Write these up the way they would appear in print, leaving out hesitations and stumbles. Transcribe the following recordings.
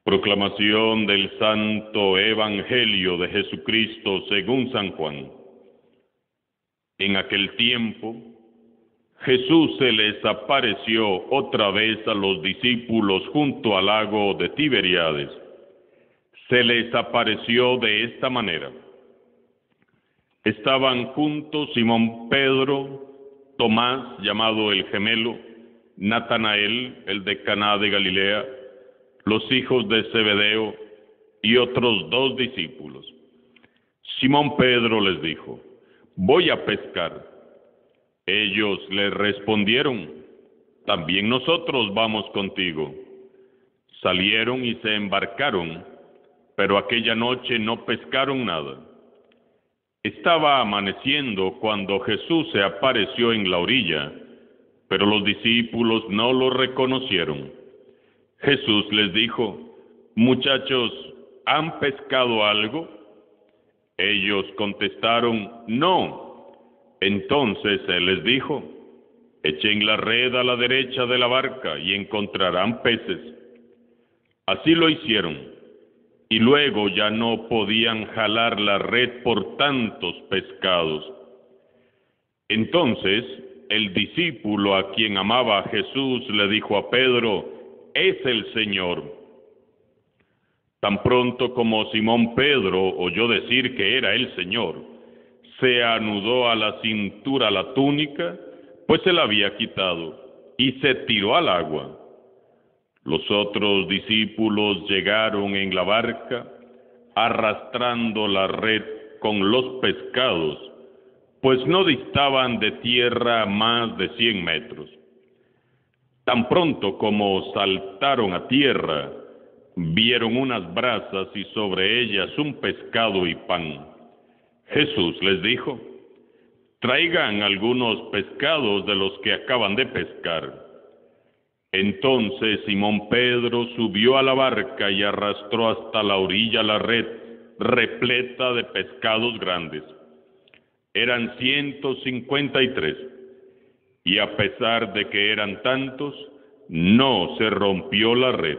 Proclamación del Santo Evangelio de Jesucristo según San Juan. En aquel tiempo, Jesús se les apareció otra vez a los discípulos junto al lago de Tiberíades. Se les apareció de esta manera. Estaban juntos Simón Pedro, Tomás, llamado el gemelo, Natanael, el de Caná de Galilea, los hijos de Zebedeo y otros 2 discípulos. Simón Pedro les dijo: «Voy a pescar». Ellos le respondieron: «También nosotros vamos contigo». Salieron y se embarcaron, pero aquella noche no pescaron nada. Estaba amaneciendo cuando Jesús se apareció en la orilla, pero los discípulos no lo reconocieron. Jesús les dijo: «Muchachos, ¿han pescado algo?». Ellos contestaron: «No». Entonces Él les dijo: «Echen la red a la derecha de la barca y encontrarán peces». Así lo hicieron, y luego ya no podían jalar la red por tantos pescados. Entonces el discípulo a quien amaba a Jesús le dijo a Pedro: «Es el Señor». Tan pronto como Simón Pedro oyó decir que era el Señor, se anudó a la cintura la túnica, pues se la había quitado, y se tiró al agua. Los otros discípulos llegaron en la barca, arrastrando la red con los pescados, pues no distaban de tierra más de 100 metros. Tan pronto como saltaron a tierra, vieron unas brasas y sobre ellas un pescado y pan. Jesús les dijo: «Traigan algunos pescados de los que acaban de pescar». Entonces Simón Pedro subió a la barca y arrastró hasta la orilla la red repleta de pescados grandes. Eran 153. Y a pesar de que eran tantos, no se rompió la red.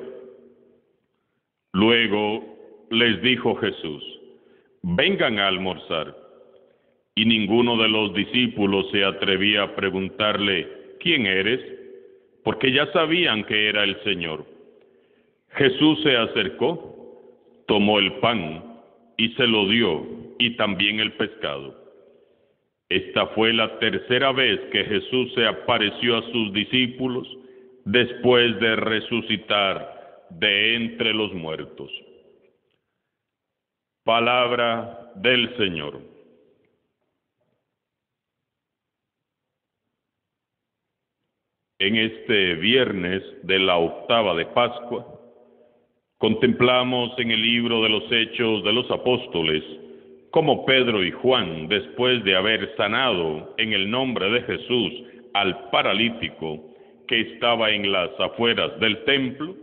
Luego les dijo Jesús: «Vengan a almorzar». Y ninguno de los discípulos se atrevía a preguntarle: «¿Quién eres?», porque ya sabían que era el Señor. Jesús se acercó, tomó el pan y se lo dio, y también el pescado. Esta fue la tercera vez que Jesús se apareció a sus discípulos después de resucitar de entre los muertos. Palabra del Señor. En este viernes de la octava de Pascua, contemplamos en el libro de los Hechos de los Apóstoles cómo Pedro y Juan, después de haber sanado en el nombre de Jesús al paralítico que estaba en las afueras del templo,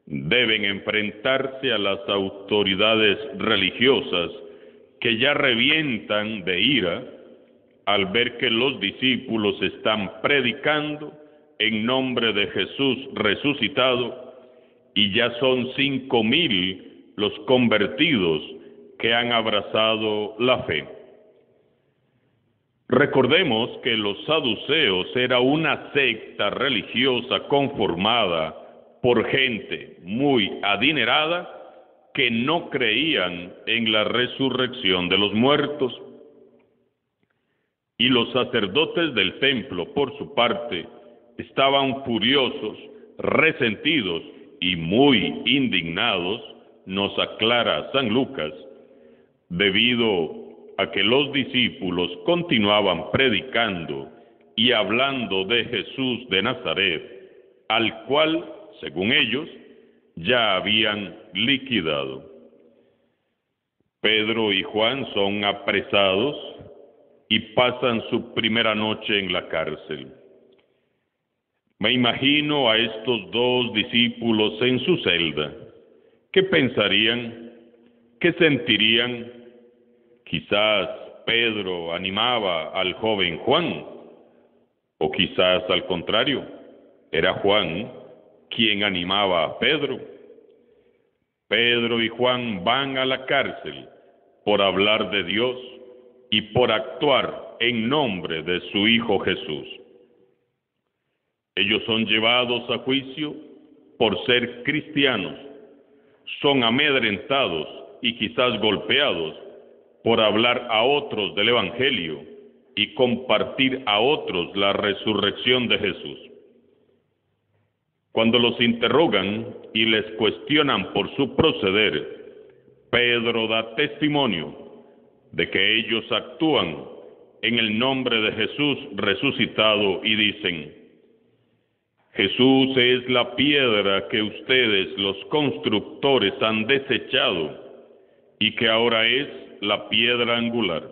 deben enfrentarse a las autoridades religiosas que ya revientan de ira al ver que los discípulos están predicando en nombre de Jesús resucitado, y ya son 5,000 los convertidos que han abrazado la fe. Recordemos que los saduceos era una secta religiosa conformada por gente muy adinerada que no creían en la resurrección de los muertos. Y los sacerdotes del templo, por su parte, estaban furiosos, resentidos y muy indignados, nos aclara San Lucas, debido a que los discípulos continuaban predicando y hablando de Jesús de Nazaret, al cual, según ellos, ya habían liquidado. Pedro y Juan son apresados y pasan su primera noche en la cárcel. Me imagino a estos 2 discípulos en su celda. ¿Qué pensarían? ¿Qué sentirían? Quizás Pedro animaba al joven Juan, o quizás al contrario, era Juan quien animaba a Pedro. Pedro y Juan van a la cárcel por hablar de Dios y por actuar en nombre de su Hijo Jesús. Ellos son llevados a juicio por ser cristianos, son amedrentados y quizás golpeados por hablar a otros del Evangelio y compartir a otros la resurrección de Jesús. Cuando los interrogan y les cuestionan por su proceder, Pedro da testimonio de que ellos actúan en el nombre de Jesús resucitado y dicen: Jesús es la piedra que ustedes, los constructores, han desechado y que ahora es la piedra angular.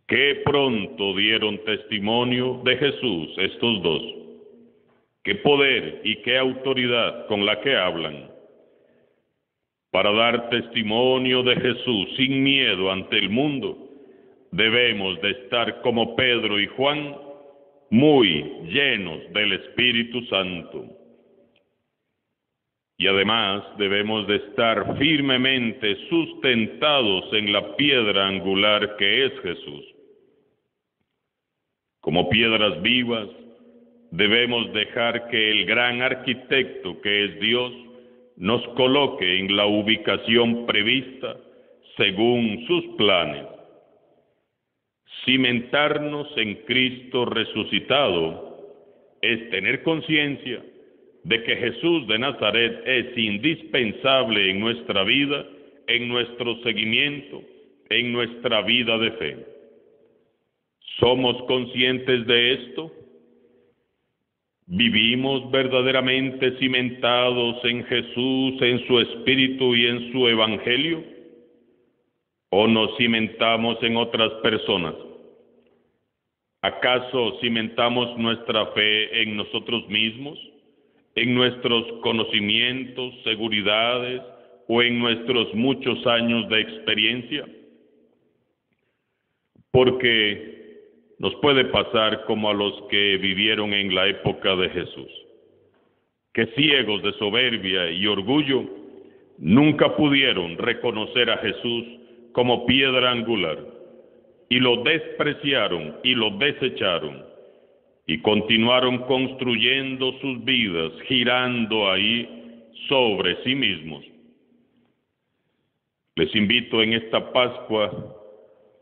Qué pronto dieron testimonio de Jesús estos dos. Qué poder y qué autoridad con la que hablan. Para dar testimonio de Jesús sin miedo ante el mundo, debemos de estar como Pedro y Juan, muy llenos del Espíritu Santo. Y además debemos de estar firmemente sustentados en la piedra angular que es Jesús. Como piedras vivas, debemos dejar que el gran arquitecto que es Dios nos coloque en la ubicación prevista según sus planes. Cimentarnos en Cristo resucitado es tener conciencia de que Jesús de Nazaret es indispensable en nuestra vida, en nuestro seguimiento, en nuestra vida de fe. ¿Somos conscientes de esto? ¿Vivimos verdaderamente cimentados en Jesús, en su Espíritu y en su Evangelio? ¿O nos cimentamos en otras personas? ¿Acaso cimentamos nuestra fe en nosotros mismos, en nuestros conocimientos, seguridades o en nuestros muchos años de experiencia? Porque nos puede pasar como a los que vivieron en la época de Jesús, que ciegos de soberbia y orgullo, nunca pudieron reconocer a Jesús como piedra angular, y lo despreciaron y lo desecharon, y continuaron construyendo sus vidas, girando ahí sobre sí mismos. Les invito en esta Pascua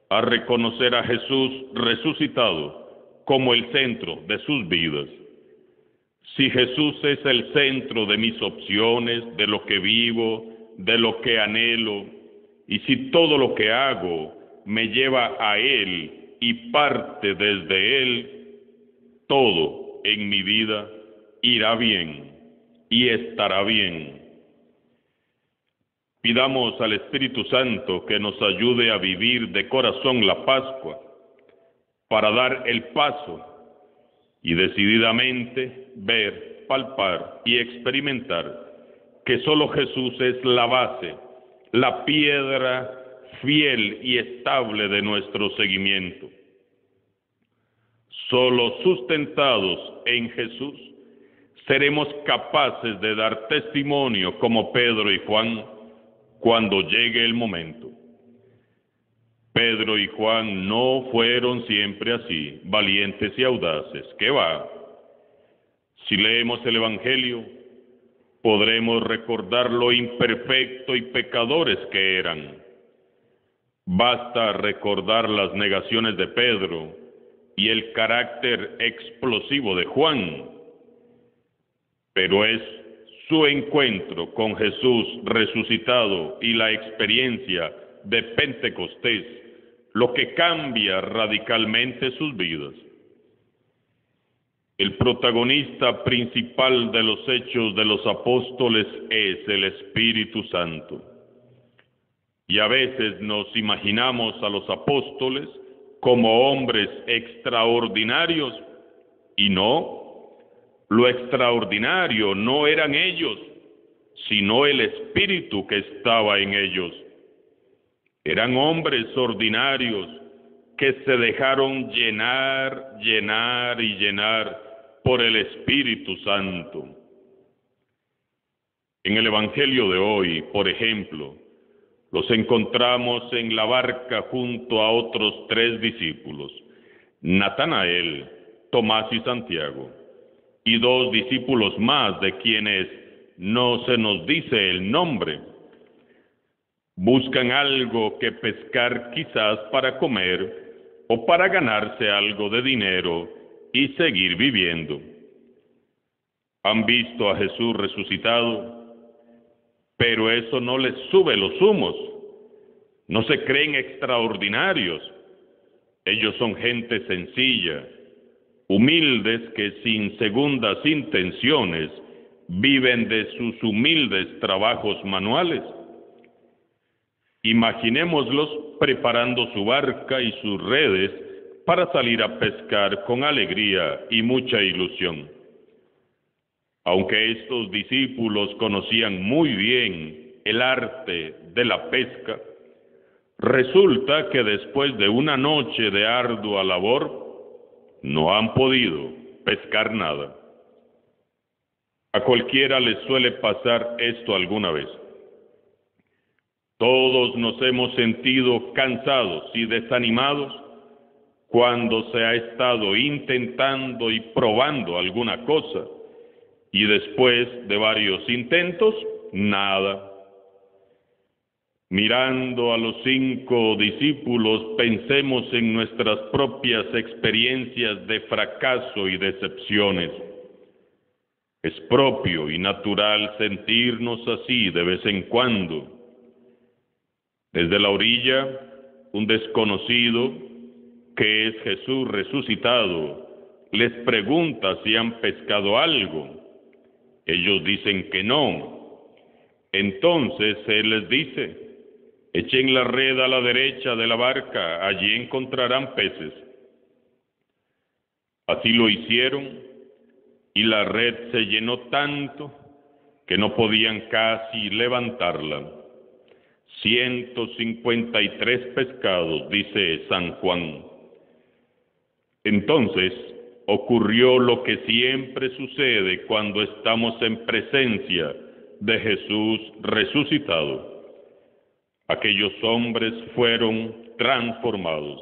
a reconocer a Jesús resucitado como el centro de sus vidas. Si Jesús es el centro de mis opciones, de lo que vivo, de lo que anhelo, y si todo lo que hago me lleva a Él y parte desde Él, todo en mi vida irá bien y estará bien. Pidamos al Espíritu Santo que nos ayude a vivir de corazón la Pascua, para dar el paso y decididamente ver, palpar y experimentar que solo Jesús es la base, la piedra fiel y estable de nuestro seguimiento. Solo sustentados en Jesús seremos capaces de dar testimonio como Pedro y Juan cuando llegue el momento. Pedro y Juan no fueron siempre así, valientes y audaces. ¿Qué va? Si leemos el Evangelio, podremos recordar lo imperfecto y pecadores que eran. Basta recordar las negaciones de Pedro y el carácter explosivo de Juan. Pero es su encuentro con Jesús resucitado y la experiencia de Pentecostés lo que cambia radicalmente sus vidas. El protagonista principal de los hechos de los apóstoles es el Espíritu Santo. Y a veces nos imaginamos a los apóstoles como hombres extraordinarios, y no. Lo extraordinario no eran ellos, sino el Espíritu que estaba en ellos. Eran hombres ordinarios que se dejaron llenar, llenar y llenar por el Espíritu Santo. En el Evangelio de hoy, por ejemplo, los encontramos en la barca junto a otros 3 discípulos, Natanael, Tomás y Santiago, y 2 discípulos más de quienes no se nos dice el nombre. Buscan algo que pescar quizás para comer o para ganarse algo de dinero y seguir viviendo. Han visto a Jesús resucitado, pero eso no les sube los humos. No se creen extraordinarios. Ellos son gente sencilla, humildes que sin segundas intenciones viven de sus humildes trabajos manuales. Imaginémoslos preparando su barca y sus redes para salir a pescar con alegría y mucha ilusión. Aunque estos discípulos conocían muy bien el arte de la pesca, resulta que después de una noche de ardua labor, no han podido pescar nada. A cualquiera les suele pasar esto alguna vez. Todos nos hemos sentido cansados y desanimados cuando se ha estado intentando y probando alguna cosa, y después de varios intentos, nada. Mirando a los 5 discípulos, pensemos en nuestras propias experiencias de fracaso y decepciones. Es propio y natural sentirnos así de vez en cuando. Desde la orilla, un desconocido, que es Jesús resucitado, les pregunta si han pescado algo. Ellos dicen que no. Entonces Él les dice: echen la red a la derecha de la barca, allí encontrarán peces. Así lo hicieron, y la red se llenó tanto que no podían casi levantarla. 153 pescados, dice San Juan. Entonces ocurrió lo que siempre sucede cuando estamos en presencia de Jesús resucitado. Aquellos hombres fueron transformados.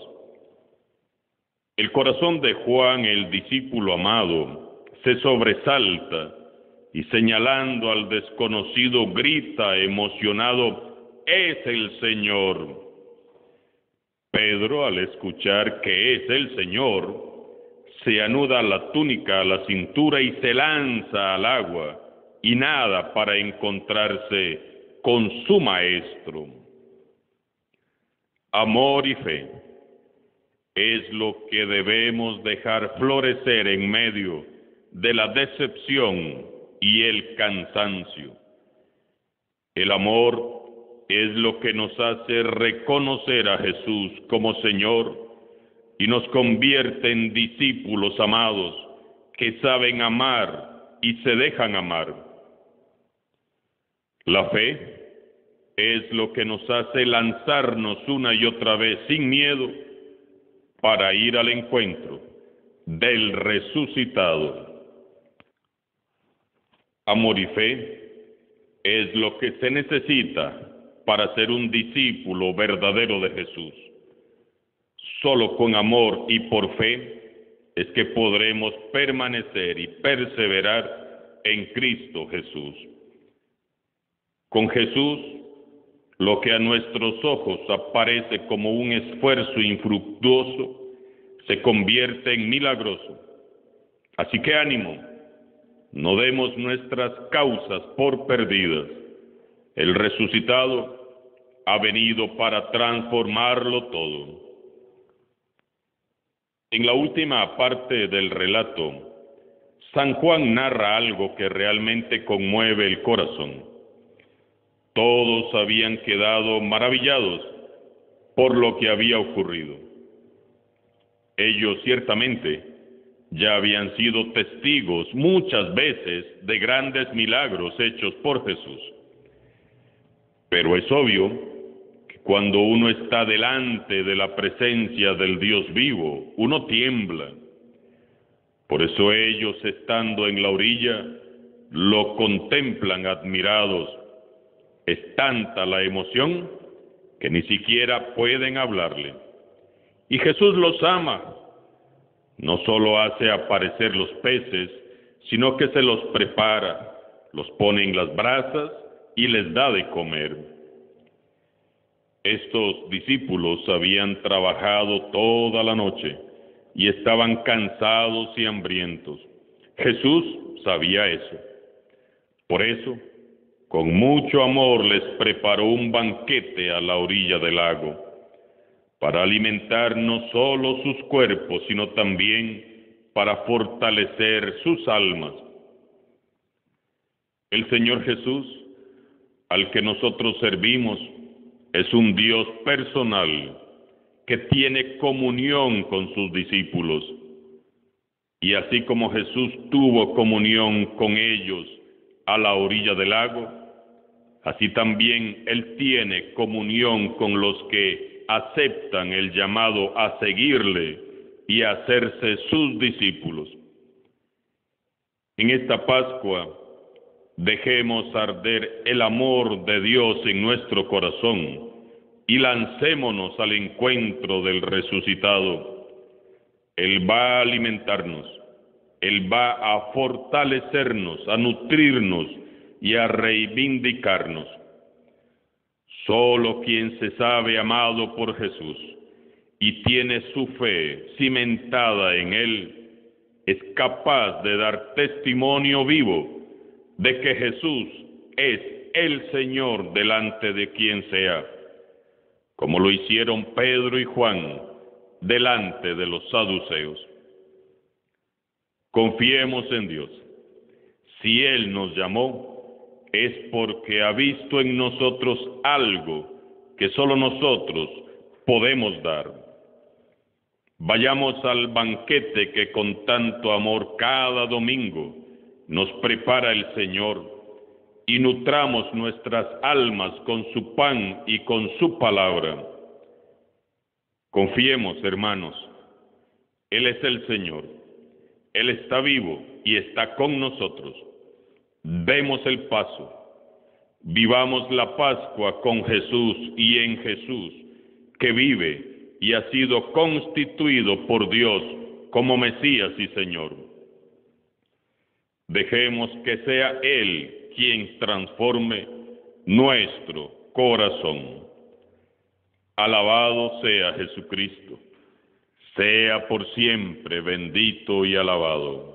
El corazón de Juan, el discípulo amado, se sobresalta y señalando al desconocido grita emocionado: ¡es el Señor! Pedro, al escuchar que es el Señor, se anuda la túnica a la cintura y se lanza al agua y nada para encontrarse con su Maestro. Amor y fe es lo que debemos dejar florecer en medio de la decepción y el cansancio. El amor es lo que nos hace reconocer a Jesús como Señor y nos convierte en discípulos amados que saben amar y se dejan amar. La fe es lo que nos hace lanzarnos una y otra vez sin miedo para ir al encuentro del resucitado. Amor y fe es lo que se necesita para ser un discípulo verdadero de Jesús. Solo con amor y por fe es que podremos permanecer y perseverar en Cristo Jesús. Con Jesús, lo que a nuestros ojos aparece como un esfuerzo infructuoso, se convierte en milagroso. Así que ánimo, no demos nuestras causas por perdidas. El resucitado ha venido para transformarlo todo. En la última parte del relato, San Juan narra algo que realmente conmueve el corazón. Todos habían quedado maravillados por lo que había ocurrido. Ellos ciertamente ya habían sido testigos muchas veces de grandes milagros hechos por Jesús. Pero es obvio que cuando uno está delante de la presencia del Dios vivo, uno tiembla. Por eso ellos, estando en la orilla, lo contemplan admirados. Es tanta la emoción que ni siquiera pueden hablarle. Y Jesús los ama. No solo hace aparecer los peces, sino que se los prepara, los pone en las brasas y les da de comer. Estos discípulos habían trabajado toda la noche y estaban cansados y hambrientos. Jesús sabía eso. Por eso, con mucho amor les preparó un banquete a la orilla del lago, para alimentar no solo sus cuerpos, sino también para fortalecer sus almas. El Señor Jesús, al que nosotros servimos, es un Dios personal que tiene comunión con sus discípulos. Y así como Jesús tuvo comunión con ellos a la orilla del lago, así también Él tiene comunión con los que aceptan el llamado a seguirle y a hacerse sus discípulos. En esta Pascua, dejemos arder el amor de Dios en nuestro corazón y lancémonos al encuentro del resucitado. Él va a alimentarnos, Él va a fortalecernos, a nutrirnos y a reivindicarnos. Solo quien se sabe amado por Jesús y tiene su fe cimentada en Él, es capaz de dar testimonio vivo de que Jesús es el Señor delante de quien sea, como lo hicieron Pedro y Juan delante de los saduceos. Confiemos en Dios. Si Él nos llamó, es porque ha visto en nosotros algo que solo nosotros podemos dar. Vayamos al banquete que con tanto amor cada domingo nos prepara el Señor y nutramos nuestras almas con su pan y con su palabra. Confiemos, hermanos, Él es el Señor, Él está vivo y está con nosotros. Demos el paso, vivamos la Pascua con Jesús y en Jesús, que vive y ha sido constituido por Dios como Mesías y Señor. Dejemos que sea Él quien transforme nuestro corazón. Alabado sea Jesucristo, sea por siempre bendito y alabado.